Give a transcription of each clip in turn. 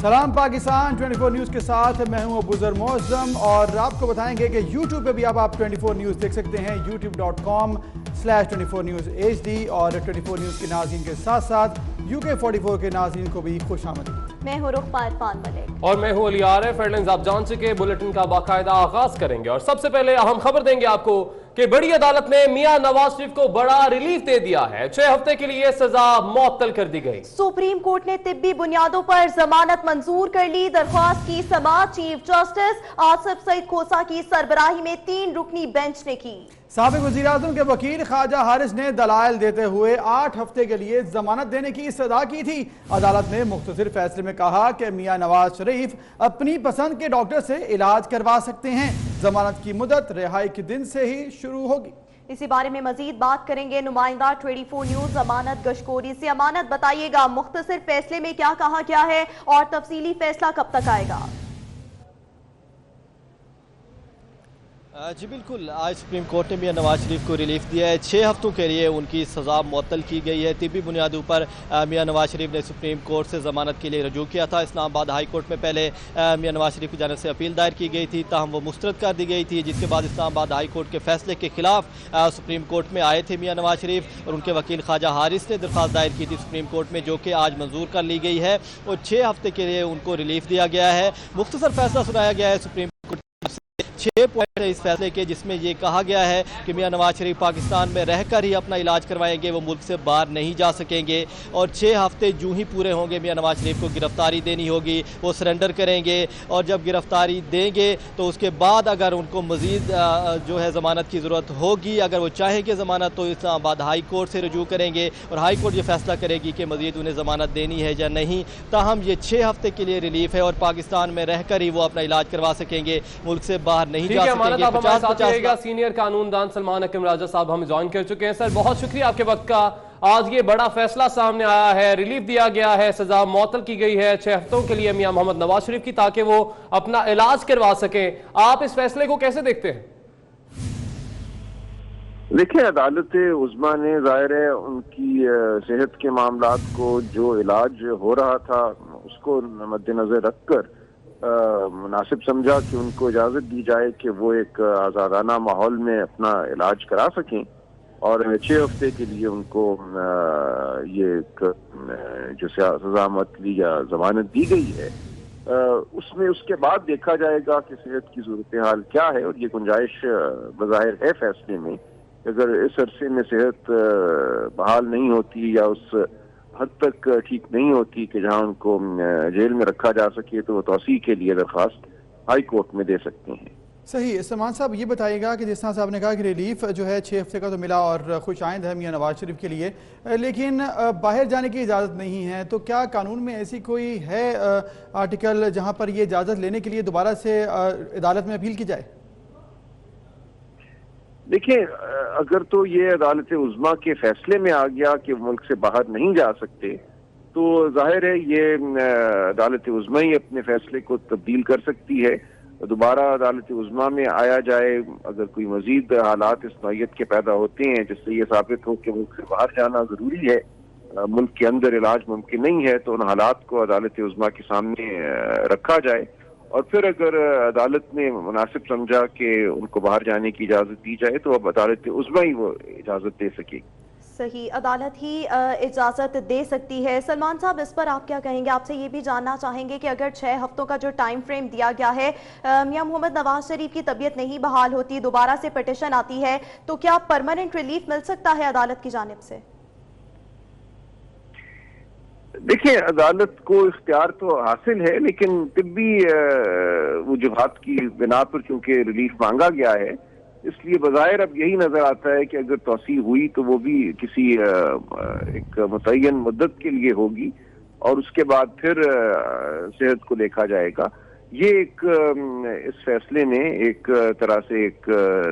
सलाम पाकिस्तान 24 न्यूज़ के साथ मैं हूं अबूजर मौज़म और आपको बताएंगे कि YouTube पे भी अब आप 24 न्यूज़ देख सकते हैं youtube.com/24 न्यूज़ HD और 24 न्यूज़ के नाज़रीन के साथ साथ UK 44 के नाज़रीन को भी खुशामदीद। मैं हूं रुखपा इरफान मलिक और मैं हूं अली आरिफ। हेडलाइंस आप जान चुके, बुलेटिन का बाकायदा आगाज करेंगे और सबसे पहले अहम खबर देंगे आपको कि बड़ी अदालत ने मियां नवाज शरीफ को बड़ा रिलीफ दे दिया है। 6 हफ्ते के लिए सजा मुअत्तल कर दी गई। सुप्रीम कोर्ट ने तिब्बी बुनियादों पर जमानत मंजूर कर ली। दरख्वास्त की समाअत चीफ जस्टिस आसिफ सईद खोसा की सरबराही में 3 रुकनी बेंच ने की। साबिक वज़ीर-ए-आज़म के वकील ख्वाजा हारिस ने दलाइल देते हुए 8 हफ्ते के लिए जमानत देने की इस्तदा की थी। अदालत ने मुख्तसर फैसले में कहा कि मियां नवाज शरीफ अपनी पसंद के डॉक्टर से इलाज करवा सकते हैं। जमानत की मुदत रिहाई के दिन से ही शुरू होगी। इसी बारे में मजीद बात करेंगे नुमाइंदा 24 न्यूज अमानत गशकोरी से। अमानत, बताइएगा मुख्तसर फैसले में क्या कहा गया है और तफसीली फैसला कब तक आएगा? जी बिल्कुल, आज सुप्रीम कोर्ट ने मियां नवाज शरीफ को रिलीफ दिया है। 6 हफ्तों के लिए उनकी सज़ा मुअत्तल की गई है। तिब्बी बुनियादों पर मियां नवाज शरीफ ने सुप्रीम कोर्ट से ज़मानत के लिए रजू किया था। इस्लामाबाद हाई कोर्ट में पहले मियां नवाज शरीफ की जानिब से अपील दायर की गई थी, ताहम वो मुस्तरद कर दी गई थी, जिसके बाद इस्लामाबाद हाई कोर्ट के फैसले के खिलाफ सुप्रीम कोर्ट में आए थे मियां नवाज शरीफ और उनके वकील ख्वाजा हारिस ने दरख्वास्त दायर की थी सुप्रीम कोर्ट में, जो कि आज मंजूर कर ली गई है और 6 हफ्ते के लिए उनको रिलीफ दिया गया है। मुख्तसर फैसला सुनाया गया है सुप्रीम 6 पॉइंट है इस फैसले के, जिसमें यह कहा गया है कि मियां नवाज शरीफ पाकिस्तान में रहकर ही अपना इलाज करवाएंगे, वो मुल्क से बाहर नहीं जा सकेंगे और 6 हफ्ते जूं ही पूरे होंगे मियां नवाज शरीफ को गिरफ्तारी देनी होगी, वो सरेंडर करेंगे और जब गिरफ्तारी देंगे तो उसके बाद अगर उनको मजीद जो है ज़मानत की ज़रूरत होगी, अगर वो चाहेंगे ज़मानत, तो इस्लामाबाद हाई कोर्ट से रजू करेंगे और हाई कोर्ट ये फैसला करेगी कि मजीद उन्हें ज़मानत देनी है या नहीं। ताहम ये 6 हफ्ते के लिए रिलीफ है और पाकिस्तान में रहकर ही वो अपना इलाज करवा सकेंगे, मुल्क से बाहर नहीं जा सकेंगे। आप हमारे साथ रहिएगा। सीनियर कानूनदान सलमान हकीम राजा साहब हम ज्वाइन कर चुके हैं। सर, बहुत शुक्रिया आपके वक्त का। आज ये बड़ा फैसला सामने आया है, रिलीफ दिया गया है, सजा मुअत्तल की गई है 6 हफ्तों के लिए मियां मोहम्मद नवाज शरीफ की, ताकि वो अपना इलाज करवा सकें। आप इस फैसले को कैसे देखते हैं? देखिए, अदालत उज़्मा ने ज़ाहिर है उनकी सेहत के मामलात को, जो इलाज हो रहा था उसको मद्देनजर रखकर मुनासिब समझा कि उनको इजाज़त दी जाए कि वो एक आज़ादाना माहौल में अपना इलाज करा सकें और 6 हफ्ते के लिए उनको ये जो सज़ा मुअत्तली या ज़मानत दी गई है, उसमें उसके बाद देखा जाएगा कि सेहत की सूरत हाल क्या है और ये गुंजाइश बज़ाहिर है फैसले में। अगर इस अरसे में सेहत बहाल नहीं होती या उस हद तक ठीक नहीं होती कि जहां उनको जेल में रखा जा सके, तो वो तौसीह के लिए दरख्वास्त हाई कोर्ट में दे सकते हैं। सही। सलमान साहब, ये बताइएगा कि जिस तरह से आपने कहा कि रिलीफ जो है 6 हफ्ते का तो मिला और खुश आइंद है मियां नवाज शरीफ के लिए, लेकिन बाहर जाने की इजाज़त नहीं है, तो क्या कानून में ऐसी कोई है आर्टिकल जहां पर ये इजाज़त लेने के लिए दोबारा से अदालत में अपील की जाए? देखिए, अगर तो ये अदालत उज़्मा के फैसले में आ गया कि मुल्क से बाहर नहीं जा सकते, तो जाहिर है ये अदालत उज़्मा ही अपने फैसले को तब्दील कर सकती है। दोबारा अदालत उज़्मा में आया जाए, अगर कोई मजीद हालात इस नौयत के पैदा होते हैं जिससे ये साबित हो कि मुल्क से बाहर जाना ज़रूरी है, मुल्क के अंदर इलाज मुमकिन नहीं है, तो उन हालात को अदालत उज़्मा के सामने रखा जाए और फिर अगर अदालत ने मुनासिब समझा कि उनको बाहर जाने की इजाज़त दी जाए, तो अब अदालत उज़्मा ही वो इजाज़त दे सकेगी। सही, अदालत ही इजाज़त दे सकती है। सलमान साहब, इस पर आप क्या कहेंगे? आपसे ये भी जानना चाहेंगे कि अगर 6 हफ्तों का जो टाइम फ्रेम दिया गया है, मियां मोहम्मद नवाज शरीफ की तबीयत नहीं बहाल होती, दोबारा से पिटीशन आती है, तो क्या परमानेंट रिलीफ मिल सकता है अदालत की जानिब से? देखिए, अदालत को इख्तियार तो हासिल है, लेकिन तिब्बी वजूहात की बिना पर क्योंकि रिलीफ मांगा गया है, इसलिए बज़ाहिर अब यही नजर आता है कि अगर तौसीह हुई तो वो भी किसी एक मुतय्यन मुद्दत के लिए होगी और उसके बाद फिर सेहत को देखा जाएगा। ये एक इस फैसले में एक तरह से एक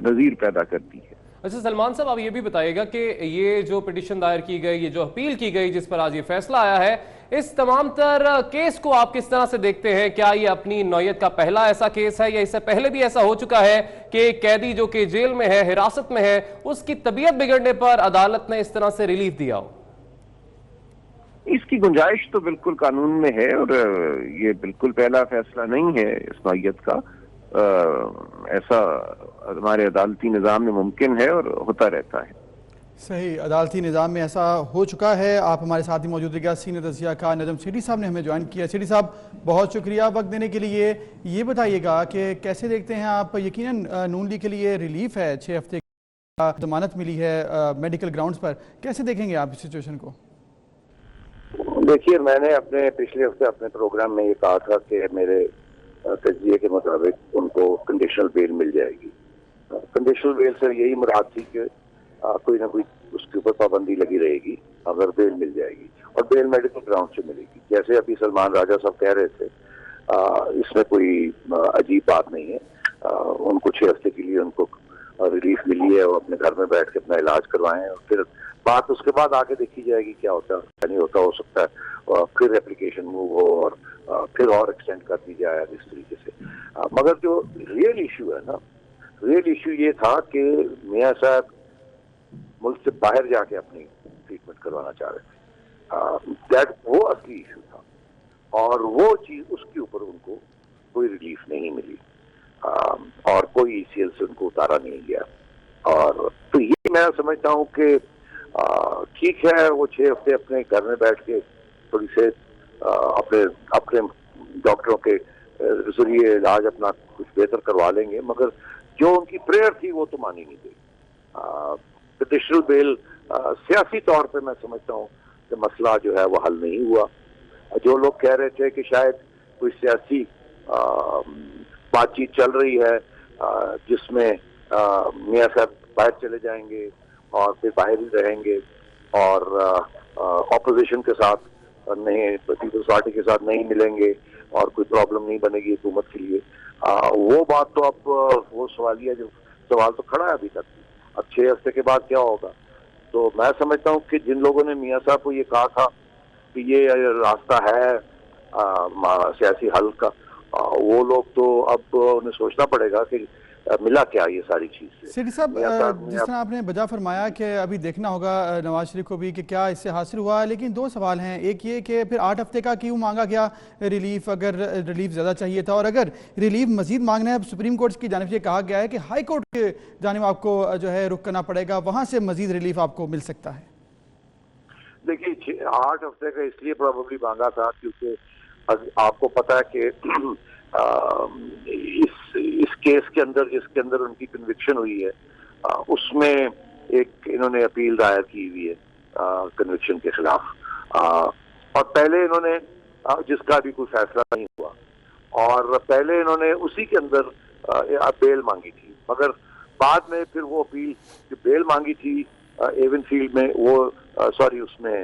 नज़ीर पैदा करती है। अच्छा सलमान साहब, आप ये भी बताइएगा कि ये जो पिटीशन दायर की गई, ये जो अपील की गई जिस पर आज ये फैसला आया है, इस तमाम तर केस को आप किस तरह से देखते हैं? क्या ये अपनी नौयत का पहला ऐसा केस है या इससे पहले भी ऐसा हो चुका है कि कैदी जो कि जेल में है, हिरासत में है, उसकी तबीयत बिगड़ने पर अदालत ने इस तरह से रिलीफ दिया हो? इसकी गुंजाइश तो बिल्कुल कानून में है और ये बिल्कुल पहला फैसला नहीं है इस नौइयत का। ऐसा हमारे अदालती निज़ाम में मुमकिन है और होता रहता है। सही, अदालती निज़ाम में ऐसा हो चुका है। आप हमारे साथ ही मौजूद रहिएगा। सीनियर तज़किया का नजम सेठी साहब ने हमें ज्वाइन किया। सेठी साहब, बहुत शुक्रिया वक्त देने के लिए। ये बताइएगा कि कैसे देखते हैं आप, यकीनन नून लीग के लिए रिलीफ है, 6 हफ्ते की जमानत मिली है मेडिकल ग्राउंड्स पर, कैसे देखेंगे आप इस सिचुएशन को? देखिए, मैंने अपने पिछले हफ्ते अपने प्रोग्राम में ये कहा था कि मेरे तजिए के मुताबिक उनको कंडीशनल बेल मिल जाएगी। कंडीशनल बेल से यही मुराद थी कि कोई ना कोई उसके ऊपर पाबंदी लगी रहेगी अगर बेल मिल जाएगी, और बेल मेडिकल ग्राउंड से मिलेगी। जैसे अभी सलमान राजा साहब कह रहे थे, इसमें कोई अजीब बात नहीं है। उनको 6 हफ्ते के लिए उनको रिलीफ मिली है, वो अपने घर में बैठ के अपना इलाज करवाएं, और फिर बात उसके बाद आगे देखी जाएगी क्या होता है क्या नहीं होता। हो सकता है फिर एप्लीकेशन मूव हो और फिर और एक्सटेंड कर दी जाए इस तरीके से। मगर जो रियल इशू है ना, रियल इशू ये था कि मियां साहब मुल्क से बाहर जाके अपनी ट्रीटमेंट करवाना चाह रहे थे। वो असली इशू था, और वो चीज उसके ऊपर उनको कोई रिलीफ नहीं मिली और कोई ECL से उनको उतारा नहीं गया। और तो ये मैं समझता हूँ कि ठीक है, वो 6 हफ्ते अपने घर में बैठ के थोड़ी से अपने डॉक्टरों के जरिए इलाज अपना कुछ बेहतर करवा लेंगे, मगर जो उनकी प्रेयर थी वो तो मानी नहीं गई। कंडीशनल बेल सियासी तौर पे मैं समझता हूँ कि मसला जो है वो हल नहीं हुआ। जो लोग कह रहे थे कि शायद कोई सियासी बातचीत चल रही है जिसमें मियां साहब बाहर चले जाएंगे और फिर बाहर ही रहेंगे और ऑपोजिशन के साथ नहीं, पीपल्स पार्टी के साथ नहीं मिलेंगे और कोई प्रॉब्लम नहीं बनेगी हुकूमत के लिए, वो बात तो अब वो सवालिया जो सवाल तो खड़ा है अभी तक। अब 6 हफ्ते के बाद क्या होगा? तो मैं समझता हूँ कि जिन लोगों ने मियां साहब को ये कहा था कि ये रास्ता है सियासी हल का, वो लोग तो अब उन्हें सोचना पड़ेगा कि मिला क्या ये सारी चीज। सेठी साहब, जिस तरह आपने बजा फरमाया कि अभी देखना होगा नवाज शरीफ को भी कि क्या इससे हासिल हुआ, लेकिन 2 सवाल हैं। एक ये कि फिर 8 हफ्ते का क्यों मांगा गया रिलीफ, अगर रिलीफ ज़्यादा चाहिए था, और अगर रिलीफ मजीद मांगना है, सुप्रीम कोर्ट की जानिब से कहा गया है कि हाई कोर्ट के जानिब आपको जो है रुख करना पड़ेगा, वहाँ से मजीद रिलीफ आपको मिल सकता है। देखिए, 8 हफ्ते का इसलिए प्रोबेबली मांगा था क्योंकि आपको पता है कि इस केस के अंदर जिसके अंदर उनकी कन्विक्शन हुई है, उसमें एक इन्होंने अपील दायर की हुई है कन्विक्शन के खिलाफ, और पहले इन्होंने जिसका अभी कोई फैसला नहीं हुआ, और पहले इन्होंने उसी के अंदर बेल मांगी थी, मगर बाद में फिर वो अपील जो बेल मांगी थी एवनफील्ड में, वो सॉरी उसमें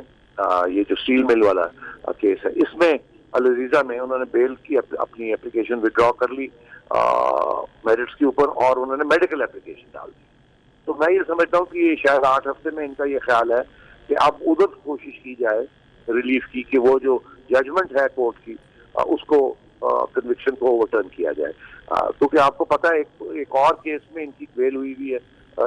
ये जो स्टील मिल वाला केस है, इसमें अल-अज़ीज़ा में उन्होंने बेल की अपनी एप्लीकेशन विड्रॉ कर ली मेरिट्स के ऊपर, और उन्होंने मेडिकल एप्लीकेशन डाल दी। तो मैं ये समझता हूँ कि शायद 8 हफ्ते में इनका ये ख्याल है कि अब उधर कोशिश की जाए रिलीफ की, कि वो जो जजमेंट है कोर्ट की उसको कन्विक्शन को ओवरटर्न किया जाए, क्योंकि आपको पता है एक और केस में इनकी बेल हुई हुई है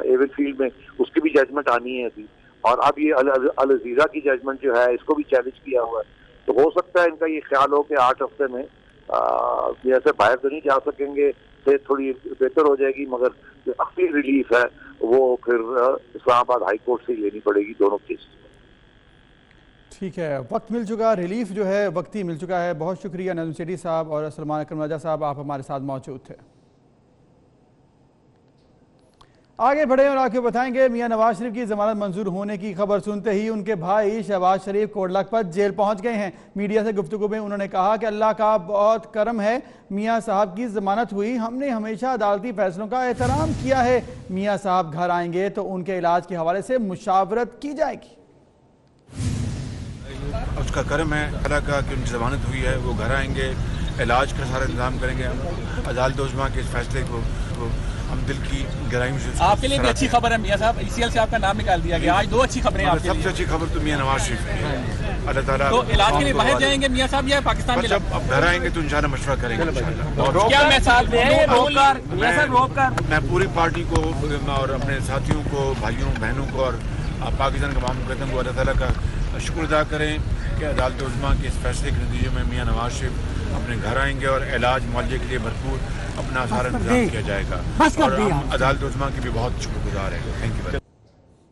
एवनफील्ड में, उसकी भी जजमेंट आनी है अभी, और अब ये अल-अज़ीज़ा की जजमेंट जो है इसको भी चैलेंज किया हुआ है। तो हो सकता है इनका ये ख्याल हो कि 8 हफ्ते में जैसे बाहर तो नहीं जा सकेंगे, से थोड़ी बेहतर हो जाएगी, मगर जो असली रिलीफ है वो फिर इस्लामाबाद हाई कोर्ट से ही लेनी पड़ेगी दोनों केस। ठीक है, वक्त मिल चुका, रिलीफ जो है वक्ती मिल चुका है। बहुत शुक्रिया नजम सेठी साहब और सलमान अकरम राजा साहब, आप हमारे साथ मौजूद थे। आगे बढ़े और आपको बताएंगे, मियां नवाज शरीफ की जमानत मंजूर होने की खबर सुनते ही उनके भाई शहबाज शरीफ कोटलखपत जेल पहुंच गए हैं। मीडिया से गुफ्तगू में उन्होंने कहा कि अल्लाह का बहुत करम है, मियां साहब की जमानत हुई, हमने हमेशा अदालती फैसलों का एहतराम किया है। मियां साहब घर आएंगे तो उनके इलाज के हवाले से मुशावरत की जाएगी। उसका करम है अल्लाह का कि उनकी जमानत हुई है, वो घर आएंगे, इलाज का सारा इंतजाम करेंगे। अदालत उज़्मा के इस फैसले को हम दिल की गहराई में आपके लिए भी अच्छी खबर है मियां साहब, ECL से आपका नाम निकाल दिया गया। आज 2 अच्छी खबरें आपके लिए। सबसे अच्छी खबर तो मियां नवाज शरीफ की है। अल्लाह ताला तो इलाज के लिए बाहर जाएंगे मियां साहब या पाकिस्तान के? जब अब घर आएंगे तो इंशाल्लाह मशवरा करेंगे इंशाल्लाह। क्या मैं पूरी पार्टी को और अपने साथियों को, भाइयों बहनों को और पाकिस्तान के तमाम मुकद्दम को अल्लाह ताला का शुक्र अदा करें कि अदालत उज़्मा के इस फैसले के नतीजे में मियां नवाज शरीफ अपने घर आएंगे और इलाज मुआवजे के लिए भरपूर अपना सारा इंतजाम किया जाएगा और हम अदालत उज़्मा की भी बहुत शुक्रगुजार है। Thank you.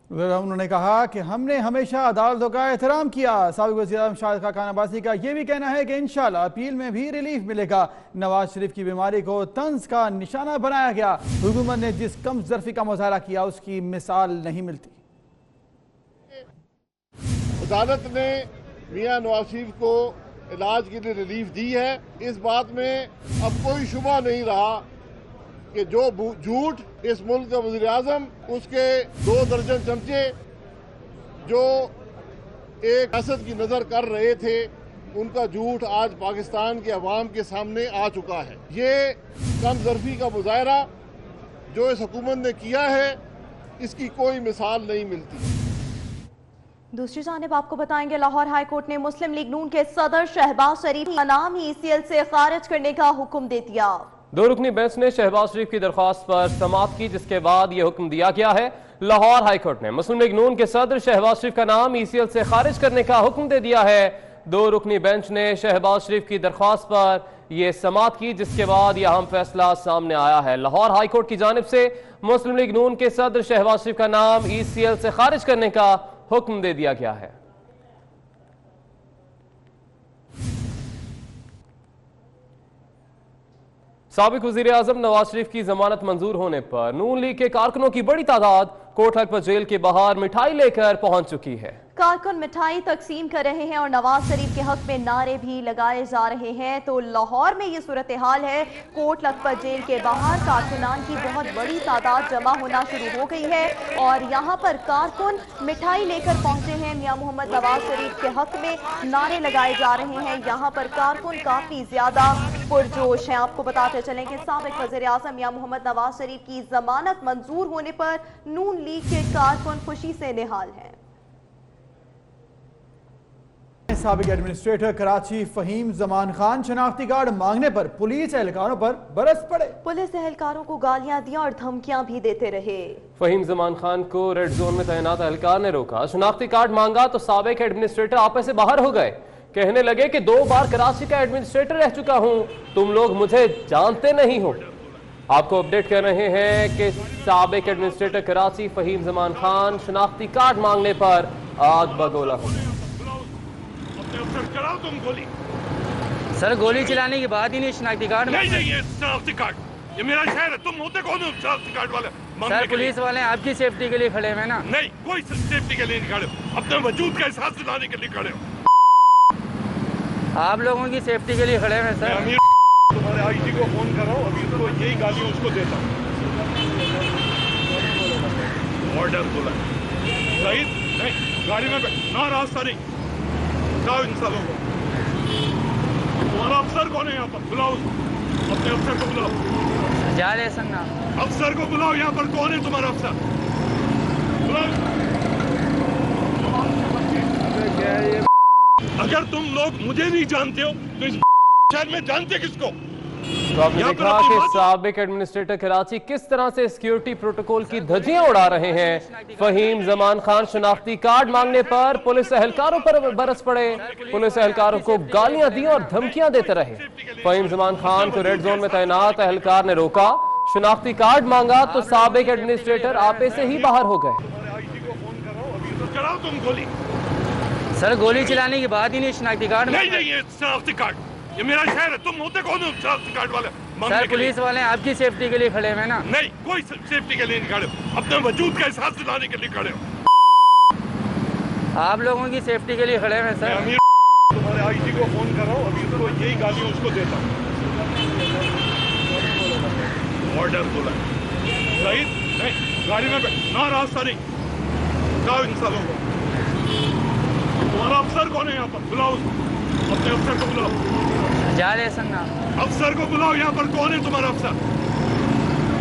उन्होंने कहा कि हमने हमेशा अदालतों का एहतराम किया। साबिक़ वज़ीर-ए-आज़म शाहिद खाकान अब्बासी का यह भी कहना है कि इंशाअल्लाह अपील में भी रिलीफ मिलेगा। नवाज शरीफ की बीमारी को तंज का निशाना बनाया गया। हुकूमत ने जिस कम ज़र्फ़ी का मुज़ाहरा किया उसकी मिसाल नहीं मिलती। अदालत ने मियां नवाज शरीफ को इलाज के लिए रिलीफ दी है। इस बात में अब कोई शुबा नहीं रहा कि जो झूठ इस मुल्क का वज़ीर आज़म उसके 2 दर्जन चमचे जो एक हसद की नज़र कर रहे थे उनका झूठ आज पाकिस्तान के अवाम के सामने आ चुका है। ये कम ज़र्फ़ी का मुज़ाहरा जो इस हुकूमत ने किया है इसकी कोई मिसाल नहीं मिलती। दूसरी जानिब आपको बताएंगे लाहौर हाई कोर्ट ने मुस्लिम लीग नून के सदर शहबाज शरीफ का नाम ही ECL से खारिज करने का हुक्म दे दिया। 2 रुकनी बेंच ने शहबाज शरीफ की दरख्वास्त पर समाअत की, जिसके बाद यह हुक्म दिया गया है। लाहौर हाई कोर्ट ने मुस्लिम लीग नून के सदर शहबाज शरीफ का नाम ECL से खारिज करने का हुक्म दे दिया है। 2 रुकनी बेंच ने शहबाज शरीफ की दरख्वास्त पर यह समाअत की, जिसके बाद यह अहम फैसला सामने आया है। लाहौर हाई कोर्ट की जानिब से मुस्लिम लीग नून के सदर शहबाज शरीफ का नाम ECL से खारिज करने का हुक्म दे दिया गया है। साबिक़ वज़ीर-ए-आज़म नवाज शरीफ की जमानत मंजूर होने पर नून लीग के कारकुनों की बड़ी तादाद कोट हकपत जेल के बाहर मिठाई लेकर पहुंच चुकी है। कारकुन मिठाई तकसीम कर रहे हैं और नवाज शरीफ के हक में नारे भी लगाए जा रहे हैं। तो लाहौर में ये सूरत हाल है। कोट लखपत जेल के बाहर कारकुनान की बहुत बड़ी तादाद जमा होना शुरू हो गई है और यहाँ पर कारकुन मिठाई लेकर पहुंचे हैं। मियां मोहम्मद नवाज शरीफ के हक में नारे लगाए जा रहे हैं। यहाँ पर कारकुन काफी ज्यादा पुरजोश हैं। आपको बताते चलें कि साबिक़ वज़ीर-ए-आज़म मियां मोहम्मद नवाज शरीफ की जमानत मंजूर होने पर नून लीग के कारकुन खुशी से निहाल हैं। साबिक़ एडमिनिस्ट्रेटर कराची फ़हीम ज़मान खान शनाख्ती कार्ड मांगने पर पुलिस एहलकारों पर बरस पड़े। पुलिस एहलकारों को गालियां दी और धमकियां भी देते रहे। फ़हीम ज़मान खान को रेड जोन में तैनात एहलकार ने रोका। शनाख्ती कार्ड मांगा तो साबिक़ एडमिनिस्ट्रेटर आपस से बाहर हो गए। कहने लगे कि 2 बार कराची का एडमिनिस्ट्रेटर रह चुका हूं, तुम लोग मुझे जानते नहीं हो। आपको अपडेट कर रहे हैं कि साबिक़ एडमिनिस्ट्रेटर कराची फ़हीम ज़मान खान शनाख्ती कार्ड मांगने पर आग बगोला हो गए। चलाओ तुम गोली। सर गोली चलाने की बात ही नहीं, शनाख्ती कार्ड नहीं ये शनाख्ती कार्ड, ये मेरा शहर है। तुम होते कौन हो शनाख्ती कार्ड वाले? सर पुलिस वाले आपकी सेफ्टी के लिए खड़े हैं ना। नहीं कोई सेफ्टी के लिए नहीं खड़े हो, अपने वजूद का एहसास दिलाने के लिए खड़े हो। आप लोगों की सेफ्टी के लिए खड़े हैं सर। मैं तुम्हारे IG को फोन कर रहा हूँ, अभी तो यही गाली उसको देता हूँ। ऑर्डर बोला सही नहीं, गाड़ी में ना रास्ता नहीं, जाओ इन सालों को। तुम्हारा अफसर कौन है यहाँ पर? बुलाओ अपने अफसर को, बुलाओ। जाले सन्ना अफसर को बुलाओ, यहाँ पर कौन है तुम्हारा अफसर? बुलाओ। अगर तुम लोग मुझे नहीं जानते हो तो इस शहर में जानते किसको? तो आपने देखा कि साबिक़ एडमिनिस्ट्रेटर कराची किस तरह से सिक्योरिटी प्रोटोकॉल की धज्जियां उड़ा रहे हैं। फ़हीम ज़मान खान शनाख्ती कार्ड मांगने पर पुलिस एहलकारों पर बरस पड़े। पुलिस एहलकारों को गालियां दी और धमकियां देते रहे। फ़हीम ज़मान खान को रेड जोन में तैनात एहलकार ने रोका। शनाख्ती कार्ड मांगा तो साबिक़ एडमिनिस्ट्रेटर आपे से ही बाहर हो गए। चलाओ तुम गोली। सर गोली चलाने की बात ही नहीं, शनाख्ती कार्ड नहीं ये शनाख्ती कार्ड, ये मेरा शहर है। तुम होते कौन हो शनाख्ती कार्ड वाले? सर पुलिस वाले आपकी सेफ्टी के लिए खड़े हैं ना। नहीं कोई सेफ्टी के लिए नहीं खड़े हो, अपने वजूद का एहसास दिलाने के लिए खड़े हो। आप लोगों की सेफ्टी के लिए खड़े हैं सर। मैं तुम्हारे IG को फोन कर रहा हूँ, अभी तो यही गाली उसको देता हूँ। ऑर्डर बोला सही नहीं, गाड़ी में ना रास्ता नहीं, जाओ इन सालों को। तुम्हारा अफसर कौन है यहाँ पर? बुलाओ अपने अफसर को, बुलाओ। जाले सन्ना अफसर को बुलाओ, यहाँ पर कौन है तुम्हारा अफसर?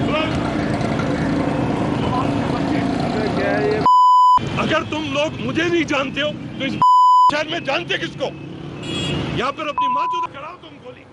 बुलाओ। अगर तुम लोग मुझे नहीं जानते हो तो इस शहर में जानते किसको? यहाँ पर अपनी माँ चुदा कराओ तुम गोली।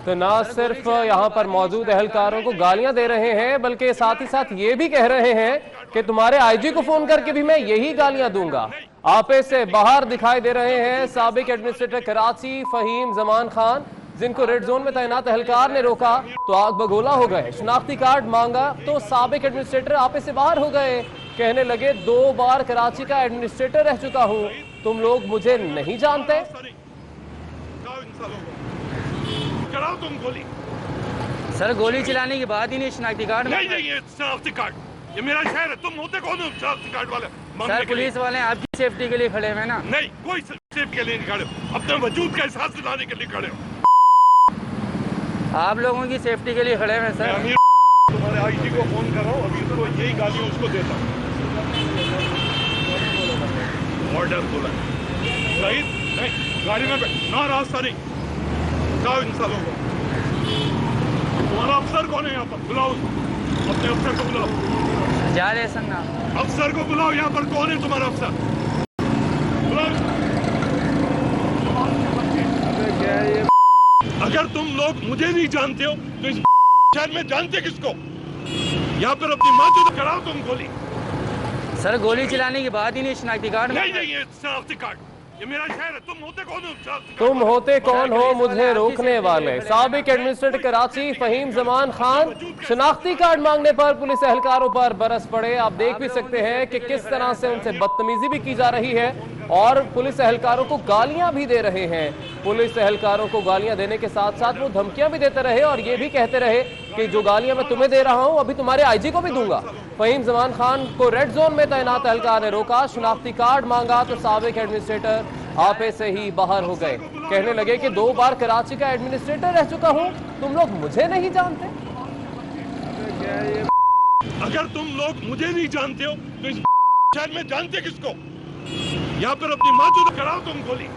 तो ना सिर्फ यहाँ पर मौजूद एहलकारों को गालियां दे रहे हैं, बल्कि साथ ही साथ ये भी कह रहे हैं कि तुम्हारे IG को फोन करके भी मैं यही गालियां दूंगा। आपे से बाहर दिखाई दे रहे हैं साबिक एडमिनिस्ट्रेटर कराची फहीम जमान खान, जिनको रेड जोन में तैनात एहलकार ने रोका तो आग बगोला हो गए। शनाख्ती कार्ड मांगा तो साबिक एडमिनिस्ट्रेटर आपे से बाहर हो गए। कहने लगे 2 बार कराची का एडमिनिस्ट्रेटर रह चुका हूं, तुम लोग मुझे नहीं जानते। कराओ तुम गोली। सर गोली चलाने की बात ही नहीं शनाख्ती कार्ड में। नहीं ये शनाख्ती कार्ड, ये मेरा शहर है, तुम होते कौन हो शनाख्ती कार्ड वाले? सर पुलिस वाले आपकी सेफ्टी के लिए खड़े हैं ना। नहीं कोई सेफ्टी के लिए नहीं खड़े, अपने वजूद का एहसास दिलाने के लिए खड़े हो। आप लोगों की सेफ्टी के लिए खड़े हैं सर। मैं तुम्हारे आईजी को फोन कर रहा हूँ, अभी तो यही गालियाँ उसको देता हूँ। ऑर्डर बोला सही नहीं, गाड़ी में ना रास्ता नहीं, जाओ इन सालों को। तुम्हारा अफसर कौन है यहाँ पर? बुलाओ अपने अफसर को, बुलाओ। जा रहे सर ना, अफसर को बुलाओ। यहाँ पर कौन है तुम्हारा अफसर? बुलाओ। अगर तुम लोग मुझे नहीं जानते हो तो इस शहर में जानते किसको? यहाँ पर अपनी माँ को कराओ तुम गोली। सर गोली चलाने की बात ही नहीं शनाख्ती कार्ड में। नहीं ये शनाख्ती कार्ड, ये मेरा शहर है, तुम होते कौन हो? तुम होते कौन हो मुझे रोकने वाले? साबिक एडमिनिस्ट्रेटर कराची फहीम जमान खान शनाख्ती कार्ड मांगने पर पुलिस एहलकारों पर बरस पड़े। आप देख भी सकते हैं कि किस तरह से उनसे बदतमीजी भी की जा रही है और पुलिस एहलकारों को गालियां भी दे रहे हैं। पुलिस एहलकारों को गालियां देने के साथ साथ वो धमकियां भी देते रहे और ये भी कहते रहे कि जो गालियां मैं तुम्हें दे रहा हूं अभी तुम्हारे आईजी को भी दूंगा। फहीम जमान खान को रेड जोन में तैनात एहलकार ने रोका, शनाख्ती कार्ड मांगा तो साबिक एडमिनिस्ट्रेटर आपे से ही बाहर हो गए। कहने लगे कि 2 बार कराची का एडमिनिस्ट्रेटर रह चुका हूं, तुम लोग मुझे नहीं जानते। अगर तुम लोग मुझे नहीं जानते हो तो इस शहर में जानते किसको? यहाँ पर अपनी माँ को कराओ तुम गोली।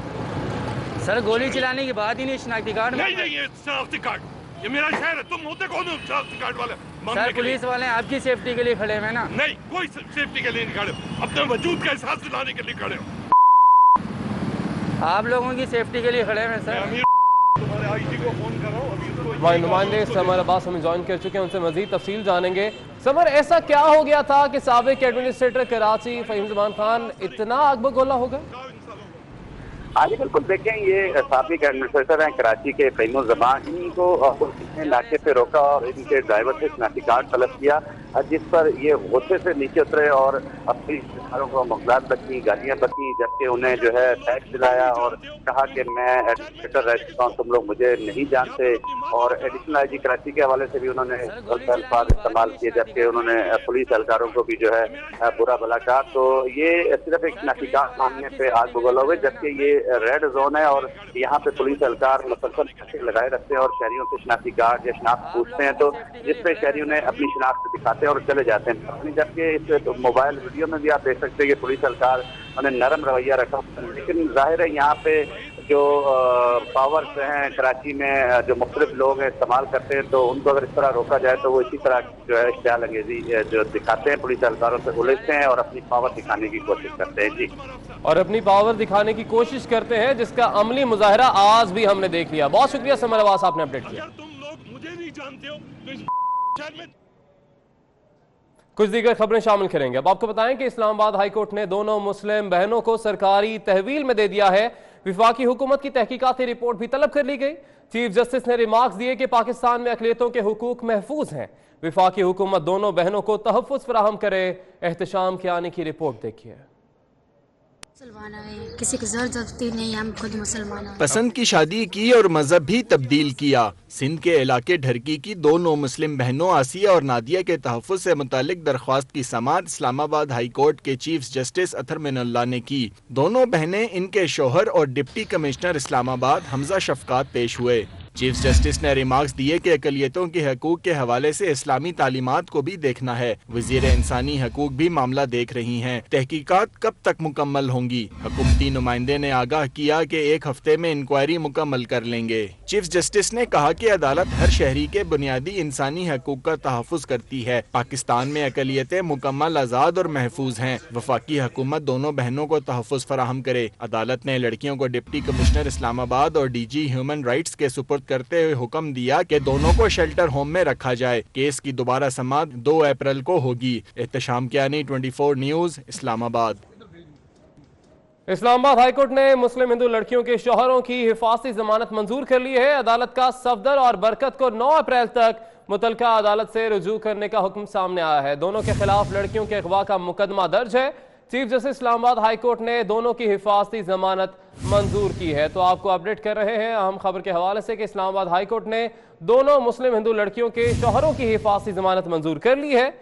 सर गोली चलाने की बात ही नहीं शनाख्ती कार्ड में। नहीं ये शनाख्ती कार्ड, ये मेरा शहर है, तुम होते कौन हो? शनाख्ती कार्ड वाले। सर पुलिस वाले आपकी सेफ्टी के लिए खड़े हैं ना। नहीं कोई सेफ्टी के लिए नहीं खड़े, अपने वजूद का एहसास दिलाने के लिए खड़े हो। आप लोगों की सेफ्टी के लिए खड़े हैं सर। तुम्हारे आईजी को फोन कर रहा हूँ, अभी तो नुमाइंदे समर अब्बास हमें ज्वाइन कर चुके हैं, उनसे मजीद तफसील जानेंगे। समर, ऐसा क्या हो गया था कि साबिक एडमिनिस्ट्रेटर कराची फहीम जमान खान इतना आग बगोला हो गए? हाँ जी बिल्कुल, देखें ये साबिक एडमिनिस्ट्रेटर हैं कराची के फहीम जमान, इनको नाके पे रोका और इनके ड्राइवर से शनाख्ती कार्ड तलब किया, जिस पर ये गुस्से से नीचे उतरे और अपनी रिश्तेदारों को मुखलात बकी, गालियाँ बकी, जबकि उन्हें जो है टैक्स दिलाया और कहा कि मैं एडमिनिस्ट्रेटर रह चुका हूँ, तुम लोग मुझे नहीं जानते। और एडिशनल आईजी कराची के हवाले से भी उन्होंने अल्फाज इस्तेमाल किए, जबकि उन्होंने पुलिस एहलकारों को भी जो है बुरा भला कहा। तो ये सिर्फ एक शनाख्ती कार्ड मांगने पे आग बगोला हुए, जबकि ये रेड जोन है और यहाँ पे पुलिस एहलकार मुसलसल लगाए रखते हैं और शहरियों से शनाख्ती कार्ड या शनाख्त पूछते हैं, तो जिसपे शहरियों ने अपनी शनाख्त दिखाते हैं और चले जाते हैं। जबकि इस मोबाइल वीडियो में भी आप देख सकते हैं कि पुलिस एहलकार उन्हें नरम रवैया रखा, लेकिन जाहिर है यहाँ पे जो पावर्स हैं कराची में जो मुख्तलिफ लोग हैं इस्तेमाल करते हैं, तो उनको अगर इस तरह रोका जाए तो वो इसी तरह जो है इश्तियाल अंगेजी जो दिखाते हैं, पुलिस एहलकारों से उलझते हैं और अपनी पावर दिखाने की कोशिश करते हैं। जी, और अपनी पावर दिखाने की कोशिश करते हैं, जिसका अमली मुजाहरा आज भी हमने देख लिया। बहुत शुक्रिया समर अब्बास, आपने अपडेट किया। तुम लोग मुझे नहीं जानते हो तो इस शहर में कुछ दीगर खबरें शामिल करेंगे। अब आपको बताएं कि इस्लामाबाद हाई कोर्ट ने दोनों मुस्लिम बहनों को सरकारी तहवील में दे दिया है। विफाकी हुकूमत की तहकीकाती रिपोर्ट भी तलब कर ली गई। चीफ जस्टिस ने रिमार्क्स दिए कि पाकिस्तान में अक़लियतों के हुकूक महफूज हैं। विफाकी हुकूमत दोनों बहनों को तहफ़्फ़ुज़ फराहम करे। एहतशाम के आने की रिपोर्ट देखिए। किसी की ज़रूरत नहीं, हम खुद मुसलमान हैं। पसंद की शादी की और मजहब भी तब्दील किया। सिंध के इलाके ढरकी की दोनों मुस्लिम बहनों आसिया और नादिया के तहफ़्फ़ुज़ से मुतालिक दरख्वास्त की समाअत इस्लामाबाद हाई कोर्ट के चीफ जस्टिस अतर मिनल्लाह ने की। दोनों बहनें, इनके शोहर और डिप्टी कमिश्नर इस्लामाबाद हमजा शफकात पेश हुए। चीफ जस्टिस ने रिमार्क्स दिए कि अक़लियतों के हकूक़ के हवाले से इस्लामी तालीमात को भी देखना है। वज़ीर इंसानी हकूक़ भी मामला देख रही हैं। तहकीकात कब तक मुकम्मल होंगी? हुकूमती नुमाइंदे ने आगाह किया कि 1 हफ्ते में इंक्वायरी मुकम्मल कर लेंगे। चीफ जस्टिस ने कहा कि अदालत हर शहरी के बुनियादी इंसानी हकूक़ का तहफ़्फ़ुज़ करती है। पाकिस्तान में अक़लियतें मुकम्मल आज़ाद और महफूज हैं। वफाकी हुकूमत दोनों बहनों को तहफ़्फ़ुज़ फराहम करे। अदालत ने लड़कियों को डिप्टी कमिश्नर इस्लामाबाद और DG ह्यूमन राइट्स के सुपुर्द करते हुए हुक्म दिया कि दोनों को शेल्टर होम में रखा जाए। केस की दोबारा समाअत 2 अप्रैल को होगी। एहतशाम कियानी, 24 न्यूज़, इस्लामाबाद। इस्लामाबाद हाईकोर्ट ने मुस्लिम हिंदू लड़कियों के शौहरों की हिफाजती जमानत मंजूर कर ली है। अदालत का सफदर और बरकत को 9 अप्रैल तक मुतलका अदालत से रुजू करने का हुक्म सामने आया है। दोनों के खिलाफ लड़कियों के अगवा का मुकदमा दर्ज है। चीफ जस्टिस इस्लामाबाद हाईकोर्ट ने दोनों की हिफाजती जमानत मंजूर की है। तो आपको अपडेट कर रहे हैं अहम खबर के हवाले से कि इस्लामाबाद हाईकोर्ट ने दोनों मुस्लिम हिंदू लड़कियों के शौहरों की हिफाजती जमानत मंजूर कर ली है।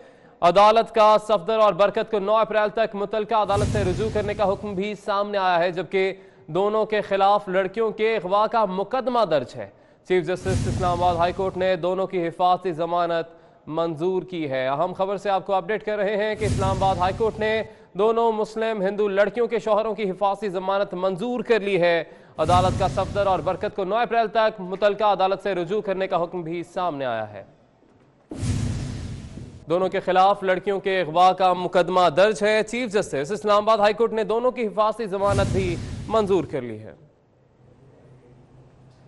अदालत का सफदर और बरकत को 9 अप्रैल तक मुतलका अदालत से रुजू करने का हुक्म भी सामने आया है, जबकि दोनों के खिलाफ लड़कियों के अगवा का मुकदमा दर्ज है। चीफ जस्टिस इस्लामाबाद हाईकोर्ट ने दोनों की हिफाजती जमानत मंजूर की है। अहम खबर से आपको अपडेट कर रहे हैं कि इस्लामाबाद हाईकोर्ट ने दोनों मुस्लिम हिंदू लड़कियों के शौहरों की हिफाजती जमानत मंजूर कर ली है। अदालत का सफदर और बरकत को 9 अप्रैल तक मुतलका अदालत से रुजू करने का हुक्म भी सामने आया है। दोनों के खिलाफ लड़कियों के अगवा का मुकदमा दर्ज है। चीफ जस्टिस इस्लामाबाद हाईकोर्ट ने दोनों की हिफाजती जमानत भी मंजूर कर ली है।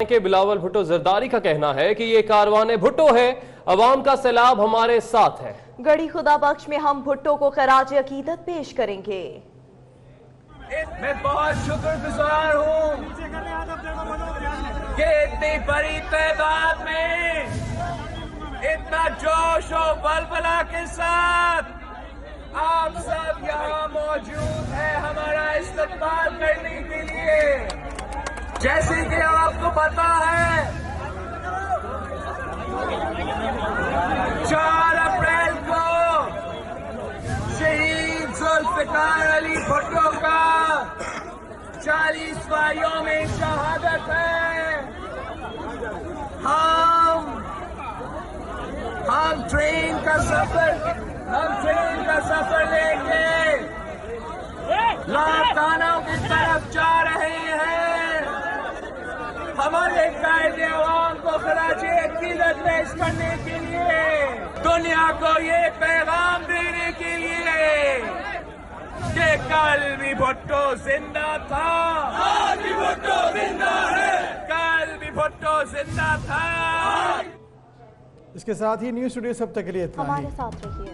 के बिलावल भुट्टो जरदारी का कहना है कि ये कारवाने भुट्टो है, अवाम का सैलाब हमारे साथ है। गढ़ी खुदा बख्श में हम भुट्टो को खराज अकीदत पेश करेंगे। मैं बहुत शुक्रगुजार हूँ कि इतनी बड़ी तादाद में इतना जोश और बलबला के साथ आप सब यहाँ मौजूद हैं हमारा इस्तकबाल करने के लिए। जैसे कि आपको पता है 4 अप्रैल को शहीद जुल्फिकार अली भुट्टो का 40वां यौम शहादत है। हम ट्रेन का सफर लेके लातानों की तरफ जा रहे हैं। हमारे कायदे अवाम को खराजे अकीदत पेश करने के लिए, दुनिया को ये पैगाम देने के लिए कि कल भी भुट्टो जिंदा था, आज भी भुट्टो जिंदा है, कल भी भुट्टो जिंदा था। इसके साथ ही न्यूज़ स्टूडियो सब तक के लिए इतना ही। हमारे साथ रहिए।